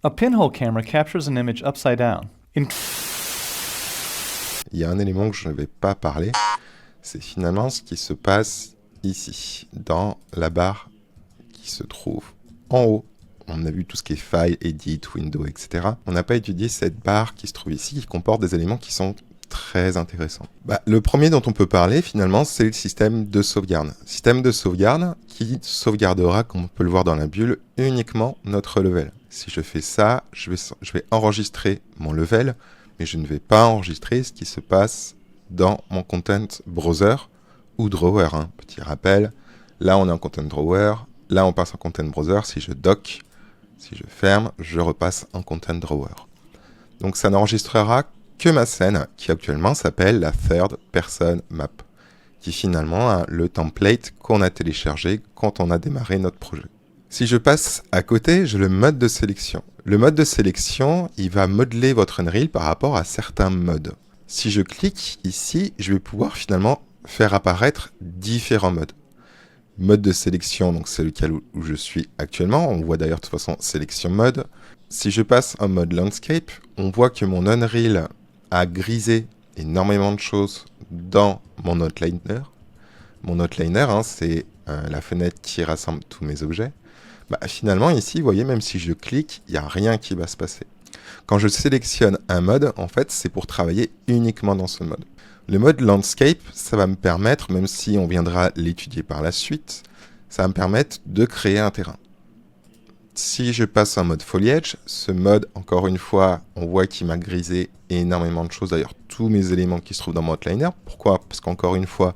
A pinhole camera captures an image upside down. Il y a un élément que je ne vais pas parler, c'est finalement ce qui se passe ici, dans la barre qui se trouve en haut. On a vu tout ce qui est File, Edit, Window, etc. On n'a pas étudié cette barre qui se trouve ici, qui comporte des éléments qui sont très intéressants. Le premier dont on peut parler, finalement, c'est le système de sauvegarde. Système de sauvegarde qui sauvegardera, comme on peut le voir dans la bulle, uniquement notre level. Si je fais ça, je vais enregistrer mon level, mais je ne vais pas enregistrer ce qui se passe dans mon Content Browser ou Drawer. Petit rappel, là on est en Content Drawer, là on passe en Content Browser. Si je dock, si je ferme, je repasse en Content Drawer. Donc ça n'enregistrera que ma scène, qui actuellement s'appelle la Third Person Map, qui finalement a le template qu'on a téléchargé quand on a démarré notre projet. Si je passe à côté, j'ai le mode de sélection. Le mode de sélection, il va modeler votre Unreal par rapport à certains modes. Si je clique ici, je vais pouvoir finalement faire apparaître différents modes. Mode de sélection, donc c'est lequel où je suis actuellement. On voit d'ailleurs de toute façon sélection mode. Si je passe en mode landscape, on voit que mon Unreal a grisé énormément de choses dans mon outliner. Mon outliner, c'est la fenêtre qui rassemble tous mes objets. Finalement, ici, vous voyez, même si je clique, il n'y a rien qui va se passer. Quand je sélectionne un mode, en fait, c'est pour travailler uniquement dans ce mode. Le mode Landscape, ça va me permettre, même si on viendra l'étudier par la suite, ça va me permettre de créer un terrain. Si je passe en mode Foliage, ce mode, encore une fois, on voit qu'il m'a grisé énormément de choses. D'ailleurs, tous mes éléments qui se trouvent dans mon outliner. Pourquoi ? Parce qu'encore une fois,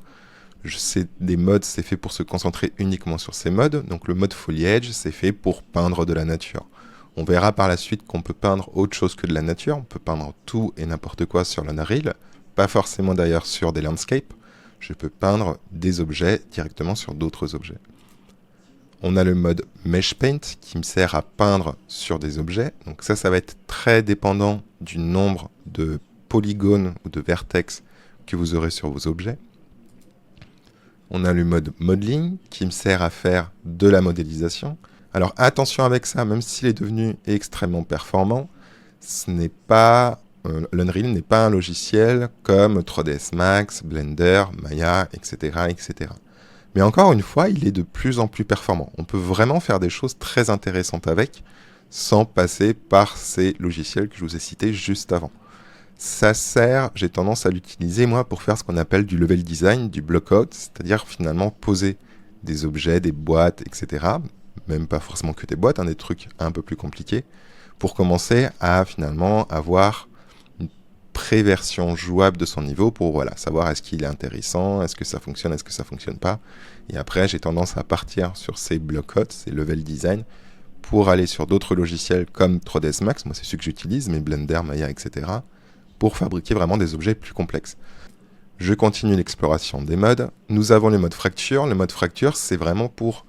des modes, c'est fait pour se concentrer uniquement sur ces modes. Donc le mode Foliage, c'est fait pour peindre de la nature. On verra par la suite qu'on peut peindre autre chose que de la nature. On peut peindre tout et n'importe quoi sur l'Unreal. Pas forcément d'ailleurs sur des landscapes. Je peux peindre des objets directement sur d'autres objets. On a le mode Mesh Paint qui me sert à peindre sur des objets. Donc ça va être très dépendant du nombre de polygones ou de vertex que vous aurez sur vos objets. On a le mode Modeling qui me sert à faire de la modélisation. Alors attention avec ça, même s'il est devenu extrêmement performant, l'Unreal n'est pas un logiciel comme 3ds Max, Blender, Maya, etc., etc. Mais encore une fois, il est de plus en plus performant. On peut vraiment faire des choses très intéressantes avec, sans passer par ces logiciels que je vous ai cités juste avant. Ça sert, j'ai tendance à l'utiliser moi pour faire ce qu'on appelle du level design, du block-out, c'est-à-dire finalement poser des objets, des boîtes, etc. Même pas forcément que des boîtes, des trucs un peu plus compliqués, pour commencer à finalement avoir une pré-version jouable de son niveau pour savoir est-ce qu'il est intéressant, est-ce que ça fonctionne pas. Et après, j'ai tendance à partir sur ces block-outs, ces level design, pour aller sur d'autres logiciels comme 3ds Max, moi c'est ceux que j'utilise, mais Blender, Maya, etc., pour fabriquer vraiment des objets plus complexes. Je continue l'exploration des modes. Nous avons le mode fracture. Le mode fracture, c'est vraiment pour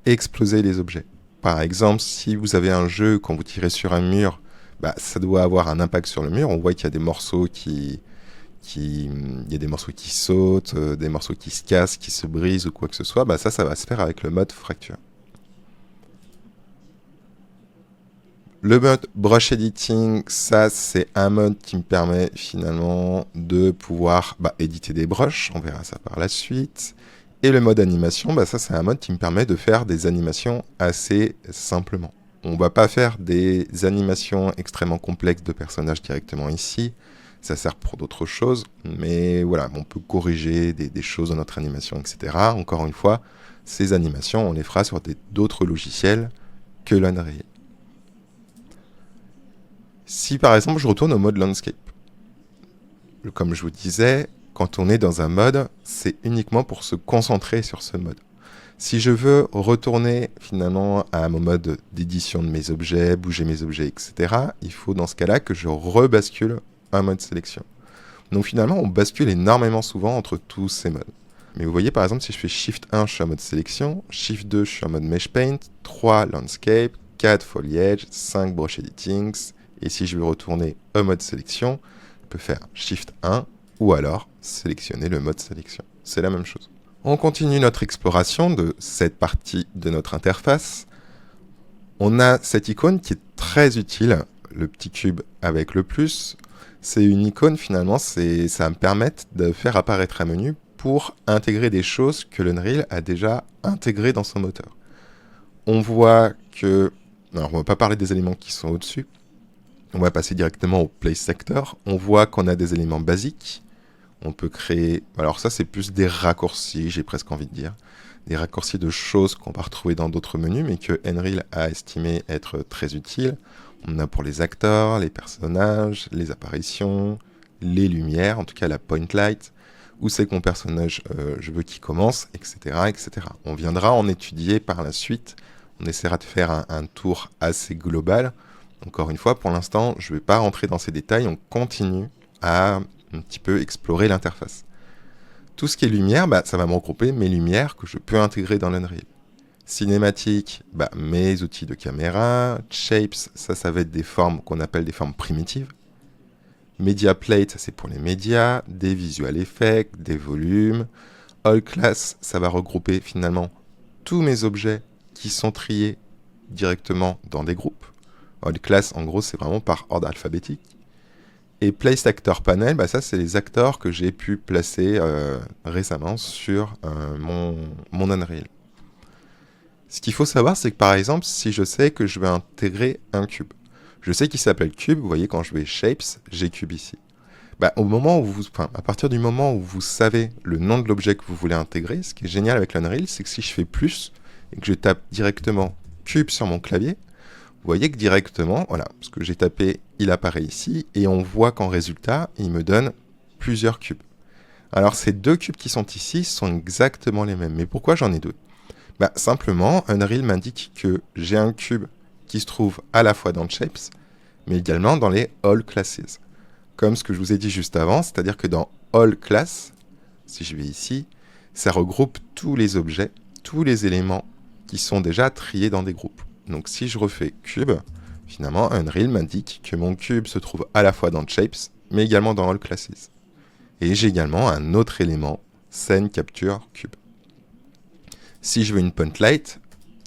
exploser les objets. Par exemple, si vous avez un jeu, quand vous tirez sur un mur, ça doit avoir un impact sur le mur. On voit qu'il y a des morceaux il y a des morceaux qui sautent, des morceaux qui se cassent, qui se brisent ou quoi que ce soit. Ça va se faire avec le mode fracture. Le mode Brush Editing, ça c'est un mode qui me permet finalement de pouvoir éditer des brushes, on verra ça par la suite. Et le mode animation, ça c'est un mode qui me permet de faire des animations assez simplement. On ne va pas faire des animations extrêmement complexes de personnages directement ici, ça sert pour d'autres choses, mais voilà, on peut corriger des choses dans notre animation, etc. Encore une fois, ces animations, on les fera sur d'autres logiciels que l'Unreal. Si par exemple je retourne au mode landscape, comme je vous disais, quand on est dans un mode, c'est uniquement pour se concentrer sur ce mode. Si je veux retourner finalement à mon mode d'édition de mes objets, bouger mes objets, etc., il faut dans ce cas-là que je rebascule un mode sélection. Donc finalement, on bascule énormément souvent entre tous ces modes. Mais vous voyez par exemple, si je fais Shift 1, je suis en mode sélection, Shift 2, je suis en mode Mesh Paint, 3, Landscape, 4, Foliage, 5, Brush Editings. Et si je veux retourner au mode sélection, je peux faire Shift 1 ou alors sélectionner le mode sélection. C'est la même chose. On continue notre exploration de cette partie de notre interface. On a cette icône qui est très utile, le petit cube avec le plus. C'est une icône finalement, ça va me permettre de faire apparaître un menu pour intégrer des choses que l'Unreal a déjà intégrées dans son moteur. On voit que... Alors on ne va pas parler des éléments qui sont au-dessus. On va passer directement au Place Sector. On voit qu'on a des éléments basiques. On peut créer... Alors ça, c'est plus des raccourcis, j'ai presque envie de dire. Des raccourcis de choses qu'on va retrouver dans d'autres menus, mais que Unreal a estimé être très utiles. On a pour les acteurs, les personnages, les apparitions, les lumières, en tout cas la point light, où c'est que mon personnage, je veux qu'il commence, etc., etc. On viendra en étudier par la suite. On essaiera de faire un tour assez global. Encore une fois, pour l'instant, je ne vais pas rentrer dans ces détails. On continue à un petit peu explorer l'interface. Tout ce qui est lumière, ça va me regrouper mes lumières que je peux intégrer dans l'Unreal. Cinématique, mes outils de caméra. Shapes, ça va être des formes qu'on appelle des formes primitives. Media Plate, ça c'est pour les médias. Des visual effects, des volumes. All Class, ça va regrouper finalement tous mes objets qui sont triés directement dans des groupes. All Class, en gros, c'est vraiment par ordre alphabétique. Et Place Actor Panel, ça, c'est les acteurs que j'ai pu placer récemment sur mon Unreal. Ce qu'il faut savoir, c'est que par exemple, si je sais que je vais intégrer un cube, je sais qu'il s'appelle cube, vous voyez, quand je vais Shapes, j'ai cube ici. À partir du moment où vous savez le nom de l'objet que vous voulez intégrer, ce qui est génial avec l'Unreal, c'est que si je fais plus et que je tape directement cube sur mon clavier, vous voyez que directement, voilà, ce que j'ai tapé, il apparaît ici, et on voit qu'en résultat, il me donne plusieurs cubes. Alors ces deux cubes qui sont ici sont exactement les mêmes. Mais pourquoi j'en ai deux ? Simplement, Unreal m'indique que j'ai un cube qui se trouve à la fois dans Shapes, mais également dans les All Classes. Comme ce que je vous ai dit juste avant, c'est-à-dire que dans All Class, si je vais ici, ça regroupe tous les objets, tous les éléments qui sont déjà triés dans des groupes. Donc si je refais cube, finalement Unreal m'indique que mon cube se trouve à la fois dans Shapes, mais également dans All Classes. Et j'ai également un autre élément, Scene Capture Cube. Si je veux une point light,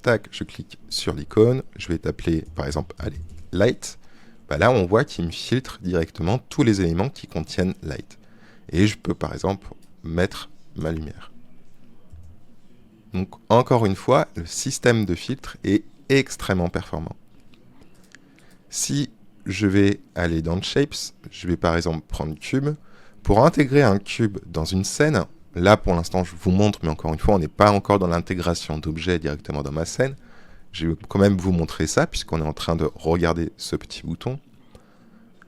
tac, je clique sur l'icône, je vais t'appeler par exemple, allez, light. Là on voit qu'il me filtre directement tous les éléments qui contiennent light. Et je peux par exemple mettre ma lumière. Donc encore une fois, le système de filtre est extrêmement performant. Si je vais aller dans Shapes, je vais par exemple prendre Cube. Pour intégrer un cube dans une scène, là pour l'instant je vous montre, mais encore une fois on n'est pas encore dans l'intégration d'objets directement dans ma scène. Je vais quand même vous montrer ça puisqu'on est en train de regarder ce petit bouton.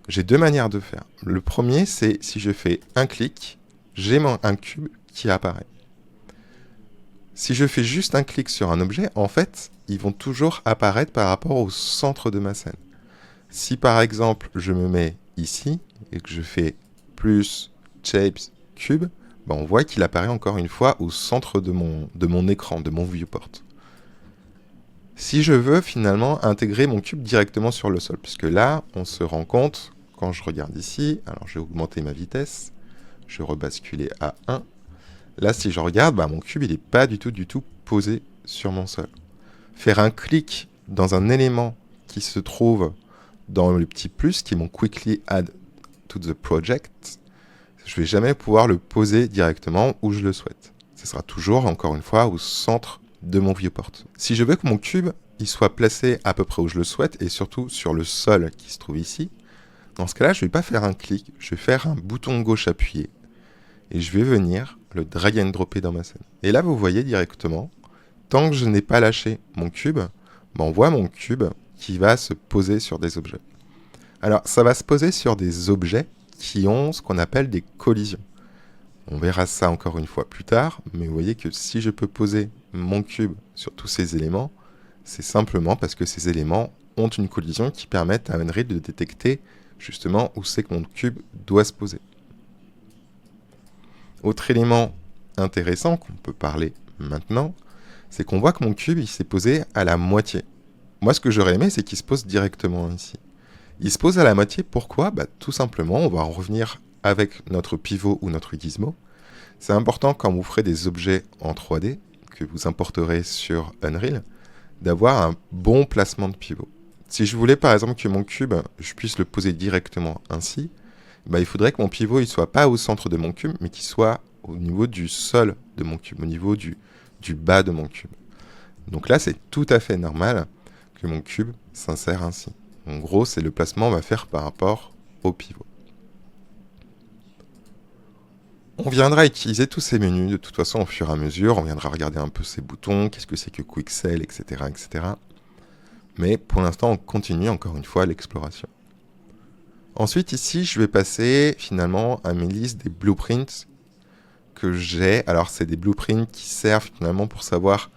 J'ai deux manières de faire. Le premier, c'est si je fais un clic, j'ai un cube qui apparaît. Si je fais juste un clic sur un objet, en fait, ils vont toujours apparaître par rapport au centre de ma scène. Si par exemple, je me mets ici et que je fais plus Shapes Cube, on voit qu'il apparaît encore une fois au centre de mon écran, de mon viewport. Si je veux finalement intégrer mon cube directement sur le sol, puisque là, on se rend compte, quand je regarde ici, alors je vais augmenter ma vitesse, je vais rebasculer à 1. Là, si je regarde, mon cube, il n'est pas du tout posé sur mon sol. Faire un clic dans un élément qui se trouve dans le petit plus, qui est mon Quickly Add to the Project, je ne vais jamais pouvoir le poser directement où je le souhaite. Ce sera toujours, encore une fois, au centre de mon viewport. Si je veux que mon cube il soit placé à peu près où je le souhaite, et surtout sur le sol qui se trouve ici, dans ce cas-là, je ne vais pas faire un clic, je vais faire un bouton gauche appuyé, et je vais venir le drag and dropper dans ma scène. Et là, vous voyez directement, tant que je n'ai pas lâché mon cube, on voit mon cube qui va se poser sur des objets. Alors, ça va se poser sur des objets qui ont ce qu'on appelle des collisions. On verra ça encore une fois plus tard, mais vous voyez que si je peux poser mon cube sur tous ces éléments, c'est simplement parce que ces éléments ont une collision qui permet à Unreal de détecter justement où c'est que mon cube doit se poser. Autre élément intéressant qu'on peut parler maintenant, c'est qu'on voit que mon cube il s'est posé à la moitié. Moi, ce que j'aurais aimé, c'est qu'il se pose directement ici. Il se pose à la moitié, pourquoi ? Tout simplement, on va en revenir avec notre pivot ou notre gizmo. C'est important quand vous ferez des objets en 3D, que vous importerez sur Unreal, d'avoir un bon placement de pivot. Si je voulais par exemple que mon cube, je puisse le poser directement ainsi, il faudrait que mon pivot ne soit pas au centre de mon cube, mais qu'il soit au niveau du sol de mon cube, au niveau du bas de mon cube. Donc là, c'est tout à fait normal que mon cube s'insère ainsi. En gros, c'est le placement qu'on va faire par rapport au pivot. On viendra utiliser tous ces menus de toute façon au fur et à mesure. On viendra regarder un peu ces boutons, qu'est-ce que c'est que Quixel, etc., etc. Mais pour l'instant, on continue encore une fois l'exploration. Ensuite, ici, je vais passer finalement à mes listes des blueprints que j'ai. Alors, c'est des blueprints qui servent finalement pour savoir,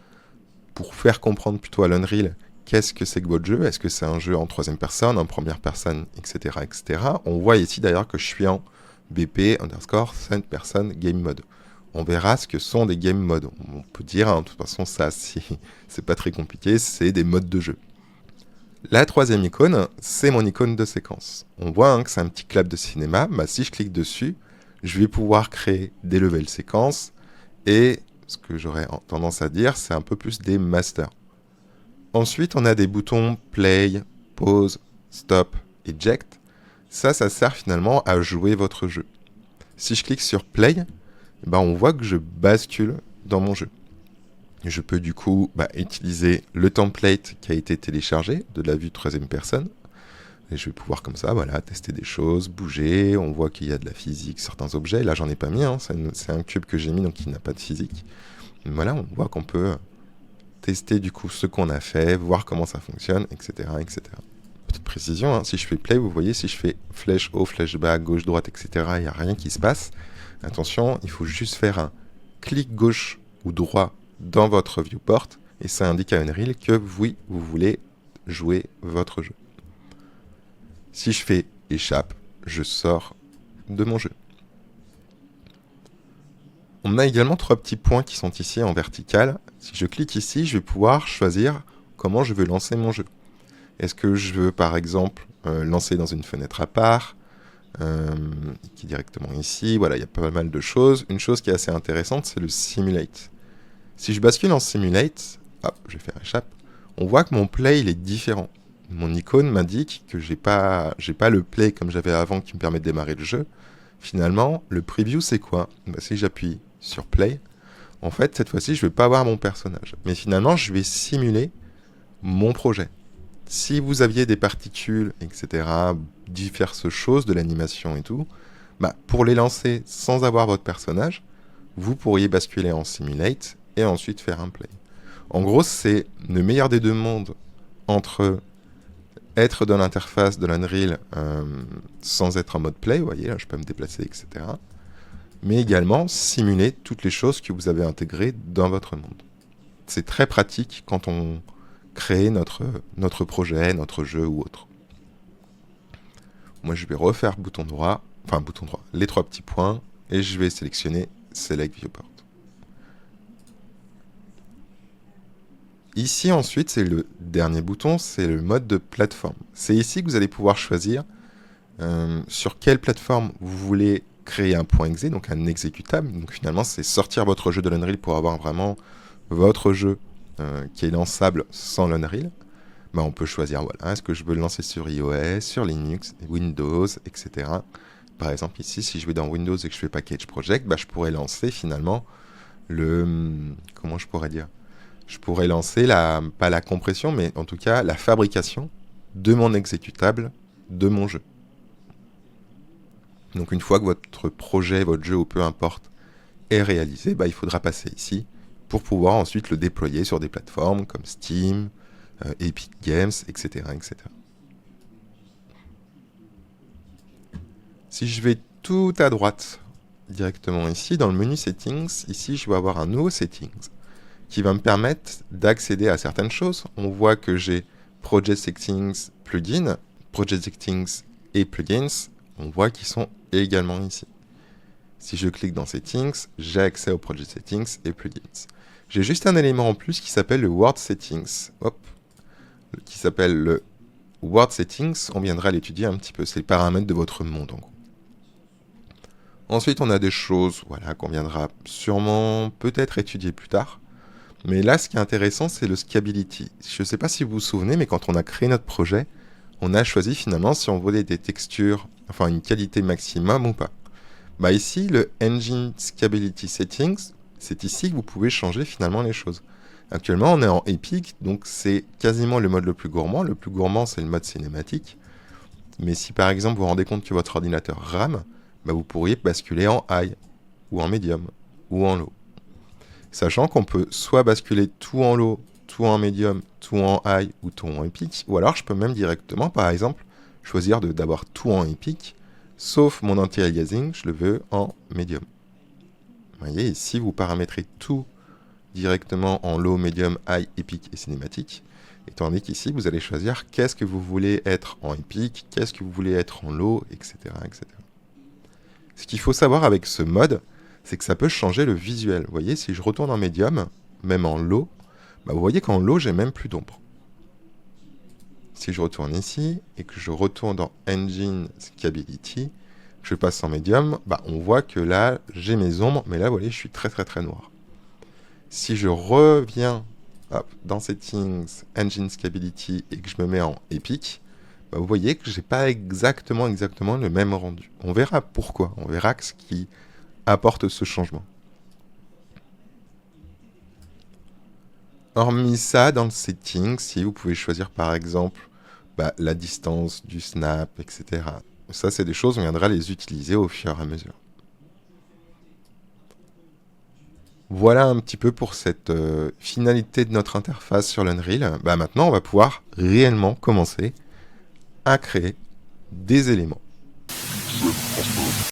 pour faire comprendre plutôt à l'Unreal qu'est-ce que c'est que votre jeu. Est-ce que c'est un jeu en troisième personne, en première personne, etc., etc. On voit ici d'ailleurs que je suis en BP_third person game mode. On verra ce que sont des game modes. On peut dire, de toute façon, ça, c'est pas très compliqué, c'est des modes de jeu. La troisième icône, c'est mon icône de séquence. On voit que c'est un petit clap de cinéma. Si je clique dessus, je vais pouvoir créer des levels séquences et ce que j'aurais tendance à dire, c'est un peu plus des masters. Ensuite, on a des boutons play, pause, stop, eject. Ça sert finalement à jouer votre jeu. Si je clique sur play, on voit que je bascule dans mon jeu. Je peux du coup utiliser le template qui a été téléchargé de la vue troisième personne. Et je vais pouvoir comme ça, tester des choses, bouger. On voit qu'il y a de la physique, certains objets. Là, j'en ai pas mis. C'est un cube que j'ai mis, donc il n'a pas de physique. Mais voilà, on voit qu'on peut tester du coup ce qu'on a fait, voir comment ça fonctionne, etc., etc. Petite précision, si je fais play, vous voyez, si je fais flèche haut, flèche bas, gauche, droite, etc., il n'y a rien qui se passe. Attention, il faut juste faire un clic gauche ou droit dans votre viewport et ça indique à Unreal que oui, vous voulez jouer votre jeu. Si je fais échappe, je sors de mon jeu. On a également 3 petits points qui sont ici en vertical. Si je clique ici, je vais pouvoir choisir comment je veux lancer mon jeu. Est-ce que je veux par exemple lancer dans une fenêtre à part, qui est directement ici. Voilà, il y a pas mal de choses. Une chose qui est assez intéressante, c'est le simulate. Si je bascule en simulate, hop, je vais faire échappe, on voit que mon play il est différent. Mon icône m'indique que j'ai pas le play comme j'avais avant qui me permet de démarrer le jeu. Finalement, le preview c'est quoi ? Si j'appuie sur play, en fait cette fois-ci je vais pas avoir mon personnage. Mais finalement je vais simuler mon projet. Si vous aviez des particules, etc., diverses choses, de l'animation et tout, pour les lancer sans avoir votre personnage, vous pourriez basculer en simulate et ensuite faire un play. En gros, c'est le meilleur des deux mondes entre être dans l'interface de l'Unreal sans être en mode play, vous voyez, là je peux me déplacer, etc. Mais également simuler toutes les choses que vous avez intégrées dans votre monde. C'est très pratique quand on crée notre projet, notre jeu ou autre. Moi je vais refaire bouton droit, les 3 petits points, et je vais sélectionner Select Viewport. Ici ensuite, c'est le dernier bouton, c'est le mode de plateforme. C'est ici que vous allez pouvoir choisir sur quelle plateforme vous voulez créer un point .exe, donc un exécutable. Donc finalement, c'est sortir votre jeu de l'Unreal pour avoir vraiment votre jeu qui est lançable sans l'Unreal. On peut choisir, est-ce que je veux le lancer sur iOS, sur Linux, Windows, etc. Par exemple ici, si je vais dans Windows et que je fais Package Project, je pourrais lancer finalement comment je pourrais dire ? Je pourrais lancer pas la compression, mais en tout cas la fabrication de mon exécutable, de mon jeu. Donc une fois que votre projet, votre jeu ou peu importe est réalisé, il faudra passer ici pour pouvoir ensuite le déployer sur des plateformes comme Steam, Epic Games, etc., etc. Si je vais tout à droite, directement ici, dans le menu Settings, ici je vais avoir un nouveau Settings qui va me permettre d'accéder à certaines choses. On voit que j'ai Project Settings, Plugin, Project Settings et Plugins. On voit qu'ils sont également ici. Si je clique dans Settings, j'ai accès aux Project Settings et Plugins. J'ai juste un élément en plus qui s'appelle le Word Settings. Qui s'appelle le Word Settings. On viendra l'étudier un petit peu. C'est les paramètres de votre monde en gros. Ensuite, on a des choses qu'on viendra sûrement peut-être étudier plus tard. Mais là, ce qui est intéressant, c'est le scalability. Je ne sais pas si vous vous souvenez, mais quand on a créé notre projet, on a choisi finalement si on voulait des textures, enfin une qualité maximum ou pas. Bah ici, le Engine Scalability Settings, c'est ici que vous pouvez changer finalement les choses. Actuellement, on est en Epic, donc c'est quasiment le mode le plus gourmand. Le plus gourmand, c'est le mode cinématique. Mais si par exemple vous vous rendez compte que votre ordinateur rame, bah, vous pourriez basculer en High, ou en Medium, ou en Low. Sachant qu'on peut soit basculer tout en Low, tout en Medium, tout en High, ou tout en Epic, ou alors je peux même directement, par exemple, choisir d'avoir tout en Epic, sauf mon anti-aliasing, je le veux en Medium. Vous voyez, ici vous paramétrez tout directement en Low, Medium, High, Epic et Cinématique. Et tandis qu'ici, vous allez choisir qu'est-ce que vous voulez être en Epic, qu'est-ce que vous voulez être en Low, etc., etc. Ce qu'il faut savoir avec ce mode, c'est que ça peut changer le visuel. Vous voyez, si je retourne en Medium, même en Low, bah vous voyez qu'en Low, j'ai même plus d'ombre. Si je retourne ici, et que je retourne dans Engine Scalability, que je passe en Medium, bah on voit que là, j'ai mes ombres, mais là, vous voyez, je suis très très très noir. Si je reviens dans Settings, Engine Scalability et que je me mets en Epic, bah vous voyez que je n'ai pas exactement le même rendu. On verra pourquoi, on verra ce qui apporte ce changement. Hormis ça, dans le Settings, si vous pouvez choisir par exemple la distance du snap, etc. Ça, c'est des choses, on viendra les utiliser au fur et à mesure. Voilà un petit peu pour cette finalité de notre interface sur l'Unreal. Maintenant, on va pouvoir réellement commencer à créer des éléments.